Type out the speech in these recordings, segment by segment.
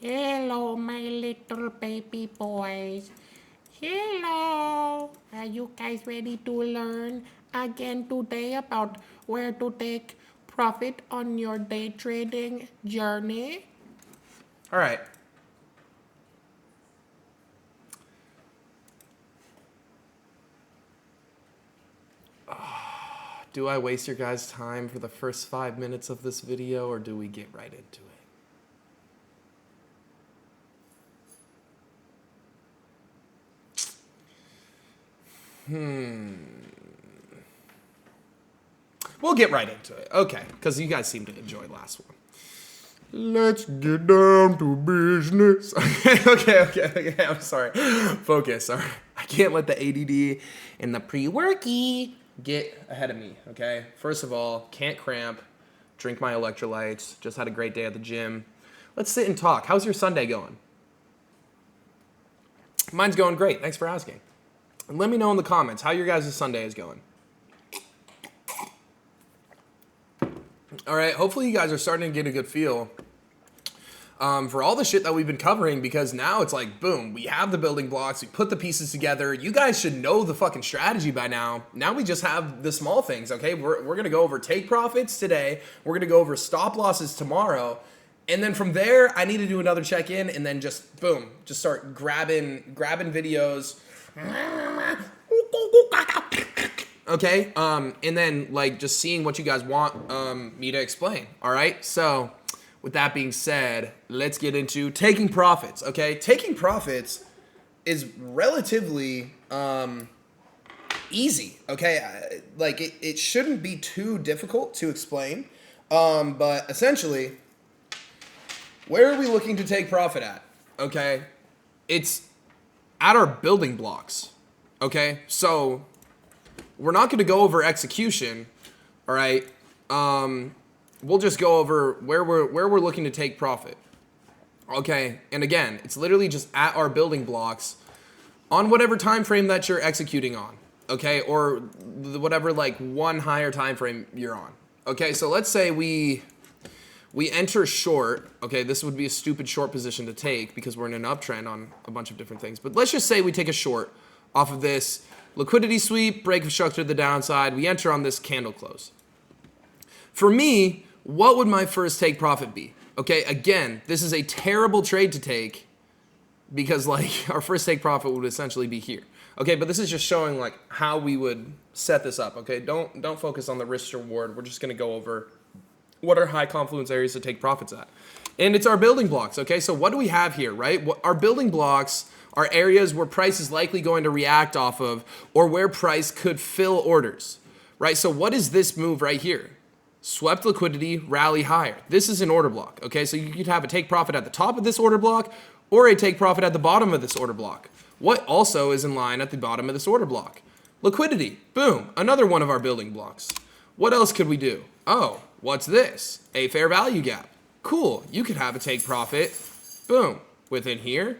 Hello, my little baby boys. Hello. Are you guys ready to learn again today about where to take profit on your day trading journey? All right. Do I waste your guys' time for the first 5 minutes of this video, or do we get right into it? We'll get right into it. Okay, because you guys seem to enjoy last one. Let's get down to business. Okay. I'm sorry. Focus. All right. I can't let the ADD and the pre-worky get ahead of me, okay? First of all, can't cramp, drink my electrolytes, just had a great day at the gym. Let's sit and talk. How's your Sunday going? Mine's going great. Thanks for asking. And let me know in the comments how your guys' Sunday is going. All right, hopefully you guys are starting to get a good feel for all the shit that we've been covering, because now it's like, boom, we have the building blocks, we put the pieces together. You guys should know the fucking strategy by now. Now we just have the small things, okay? We're going to go over take profits today. We're going to go over stop losses tomorrow. And then from there, I need to do another check-in and then just, boom, just start grabbing videos. Okay, and then like just seeing what you guys want me to explain. All right, so with that being said, let's get into taking profits. Okay, taking profits is relatively easy. Okay, like it shouldn't be too difficult to explain, but essentially, where are we looking to take profit at? Okay, it's at our building blocks. Okay, so we're not going to go over execution, all right? We'll just go over where we're looking to take profit. Okay, and again, it's literally just at our building blocks on whatever time frame that you're executing on, okay? Or whatever like one higher time frame you're on. Okay, so let's say we enter short. Okay, this would be a stupid short position to take because we're in an uptrend on a bunch of different things. But let's just say we take a short off of this liquidity sweep, break of structure to the downside. We enter on this candle close. For me, what would my first take profit be? Okay, again, this is a terrible trade to take because like our first take profit would essentially be here. Okay, but this is just showing like how we would set this up. Okay, don't focus on the risk reward. We're just gonna go over what are high confluence areas to take profits at. And it's our building blocks. Okay, so what do we have here, right? Our building blocks are areas where price is likely going to react off of, or where price could fill orders, right? So what is this move right here? Swept liquidity, rally higher. This is an order block, okay? So you could have a take profit at the top of this order block or a take profit at the bottom of this order block. What also is in line at the bottom of this order block? Liquidity, boom, another one of our building blocks. What else could we do? Oh, what's this? A fair value gap. Cool, you could have a take profit, boom, within here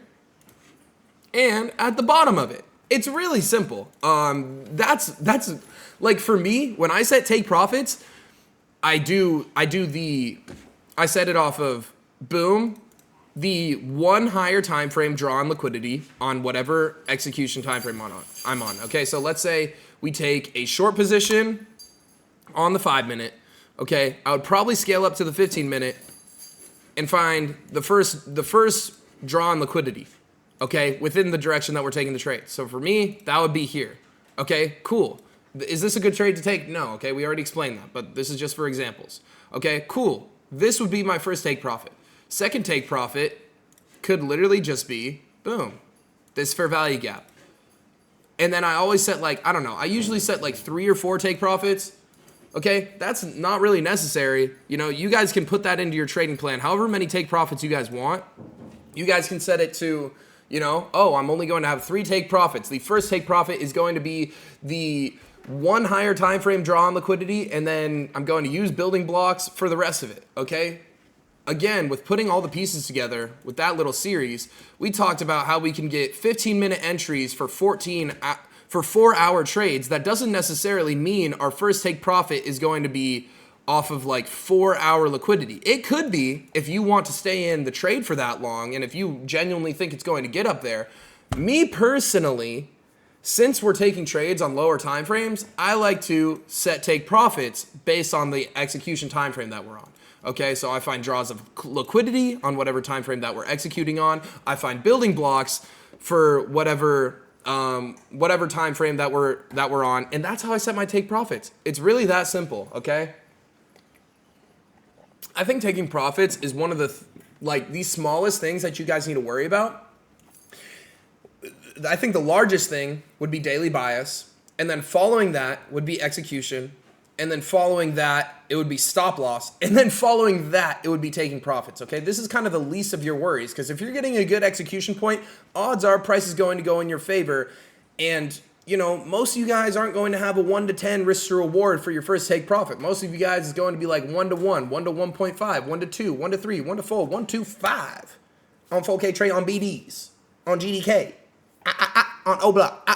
and at the bottom of it. It's really simple. That's like for me, when I set take profits, I set it off of boom, the one higher time frame draw on liquidity on whatever execution time frame I'm on. Okay, so let's say we take a short position on the 5 minute. Okay, I would probably scale up to the 15 minute and find the first draw on liquidity. Okay, within the direction that we're taking the trade. So for me, that would be here. Okay, cool. Is this a good trade to take? No, okay, we already explained that, but this is just for examples. Okay, cool. This would be my first take profit. Second take profit could literally just be, boom, this fair value gap. And then I always set like, I don't know, I usually set like 3 or 4 take profits. Okay, that's not really necessary. You know, you guys can put that into your trading plan. However many take profits you guys want, you guys can set it to, you know, oh, I'm only going to have 3 take profits. The first take profit is going to be the one higher time frame draw on liquidity, and then I'm going to use building blocks for the rest of it, okay? Again, with putting all the pieces together with that little series, we talked about how we can get 15-minute entries for 4-hour trades. That doesn't necessarily mean our first take profit is going to be off of like 4-hour liquidity. It could be if you want to stay in the trade for that long and if you genuinely think it's going to get up there. Me personally, since we're taking trades on lower time frames, I like to set take profits based on the execution time frame that we're on. Okay, so I find draws of liquidity on whatever time frame that we're executing on. I find building blocks for whatever time frame that we're on, and that's how I set my take profits. It's really that simple. Okay, I think taking profits is one of the the smallest things that you guys need to worry about. I think the largest thing would be daily bias, and then following that would be execution, and then following that it would be stop loss, and then following that it would be taking profits. Okay, this is kind of the least of your worries, because if you're getting a good execution point, odds are price is going to go in your favor, and you know, most of you guys aren't going to have a 1 to 10 risk to reward for your first take profit. Most of you guys is going to be like 1 to 1, 1 to 1.5, 1 to 2, 1 to 3, 1 to 4, 1 to 5 on 4K trade, on BDs, on GDK. On O block.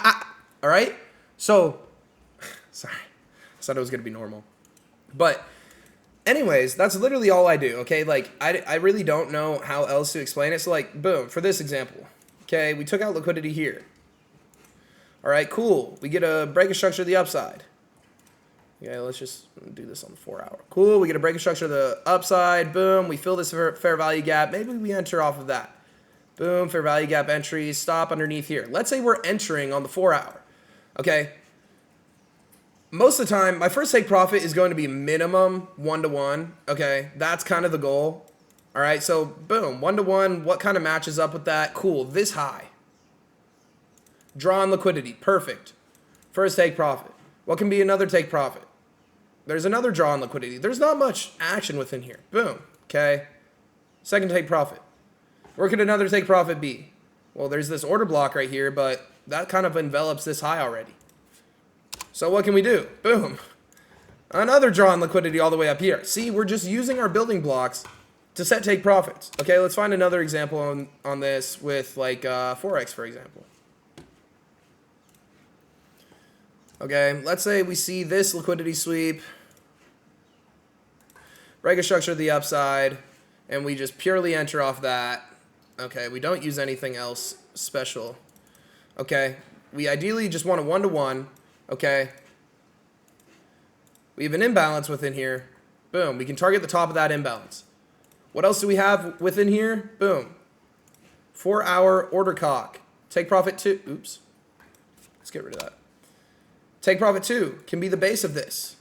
All right? So, sorry. I thought it was going to be normal. But, anyways, that's literally all I do, okay? Like, I really don't know how else to explain it. So, like, boom, for this example, okay, we took out liquidity here. All right, cool. We get a break of structure to the upside. Okay, let's just do this on the 4-hour. Cool, we get a break of structure to the upside. Boom, we fill this fair value gap. Maybe we enter off of that. Boom, fair value gap entry, stop underneath here. Let's say we're entering on the 4-hour, okay? Most of the time, my first take profit is going to be minimum 1 to 1, okay? That's kind of the goal, all right? So, boom, 1 to 1, what kind of matches up with that? Cool, this high. Draw on liquidity, perfect. First take profit. What can be another take profit? There's another draw on liquidity. There's not much action within here. Boom, okay? Second take profit. Where could another take profit be? Well, there's this order block right here, but that kind of envelops this high already. So what can we do? Boom. Another draw on liquidity all the way up here. See, we're just using our building blocks to set take profits. Okay, let's find another example on this with like Forex, for example. Okay, let's say we see this liquidity sweep, break a structure to the upside, and we just purely enter off that. Okay, we don't use anything else special. Okay, we ideally just want a 1 to 1. Okay, we have an imbalance within here. Boom, we can target the top of that imbalance. What else do we have within here? Boom, 4-hour order cock. Take profit 2. Oops, let's get rid of that. Take profit 2 can be the base of this.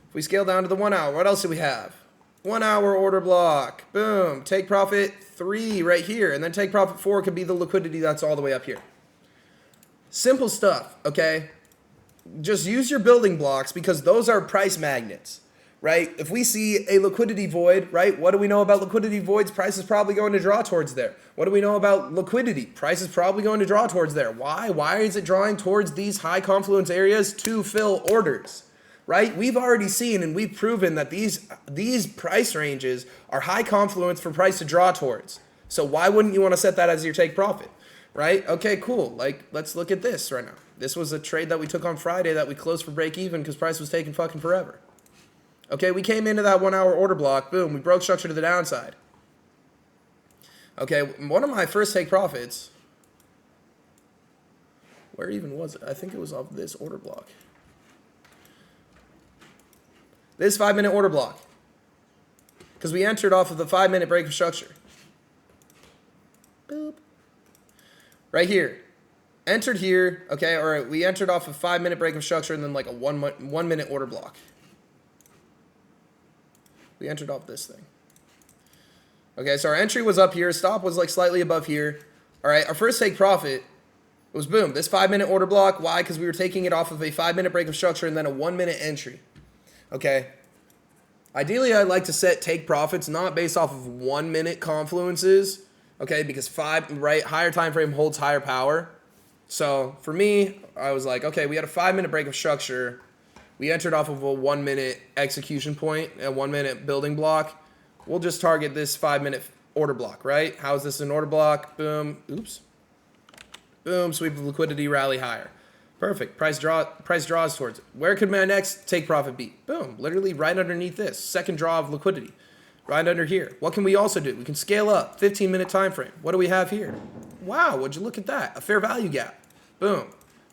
If we scale down to the 1 hour, what else do we have? 1 hour order block. Boom. Take profit 3 right here. And then take profit 4 could be the liquidity that's all the way up here. Simple stuff, okay? Just use your building blocks because those are price magnets, right? If we see a liquidity void, right? What do we know about liquidity voids? Price is probably going to draw towards there. What do we know about liquidity? Price is probably going to draw towards there. Why? Why is it drawing towards these high confluence areas? To fill orders. Right? We've already seen and we've proven that these price ranges are high confluence for price to draw towards. So why wouldn't you want to set that as your take profit? Right? Okay, cool. Like, let's look at this right now. This was a trade that we took on Friday that we closed for break even because price was taking fucking forever. Okay, we came into that 1 hour order block. Boom, we broke structure to the downside. Okay, one of my first take profits, where even was it? I think it was off this order block. This 5-minute order block. Because we entered off of the 5-minute break of structure. Boop. Right here. Entered here, okay, or we entered off a 5-minute break of structure and then like a 1 minute order block. We entered off this thing. Okay, so our entry was up here, stop was like slightly above here. All right, our first take profit was boom, this 5-minute order block. Why? Because we were taking it off of a 5-minute break of structure and then a 1 minute entry. Okay. Ideally, I like to set take profits not based off of 1 minute confluences, okay, because higher time frame holds higher power. So for me, I was like, okay, we had a 5-minute break of structure. We entered off of a 1 minute execution point, a 1 minute building block. We'll just target this 5-minute order block, right? How is this an order block? Boom, oops. Boom, sweep of liquidity, rally higher. Perfect. Price draws towards it. Where could my next take profit be? Boom. Literally right underneath this. Second draw of liquidity. Right under here. What can we also do? We can scale up. 15-minute time frame. What do we have here? Wow, would you look at that? A fair value gap. Boom.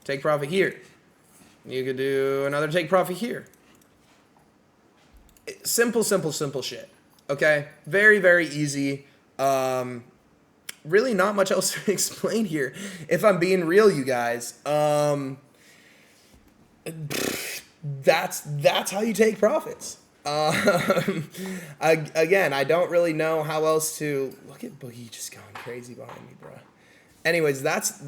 Take profit here. You could do another take profit here. Simple shit. Okay? Very, very easy. Really not much else to explain here, if I'm being real, you guys. That's how you take profits. Again, I don't really know how else to look at Boogie just going crazy behind me, bro. Anyways, that's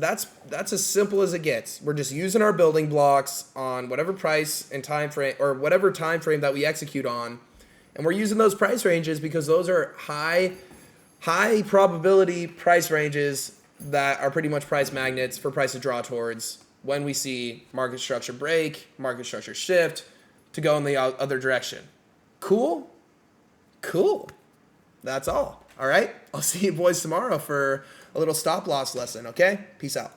as simple as it gets. We're just using our building blocks on whatever price and time frame, or whatever time frame that we execute on, and we're using those price ranges because those are high probability price ranges that are pretty much price magnets for price to draw towards when we see market structure break, market structure shift to go in the other direction. Cool? That's all. All right? I'll see you boys tomorrow for a little stop loss lesson, okay? Peace out.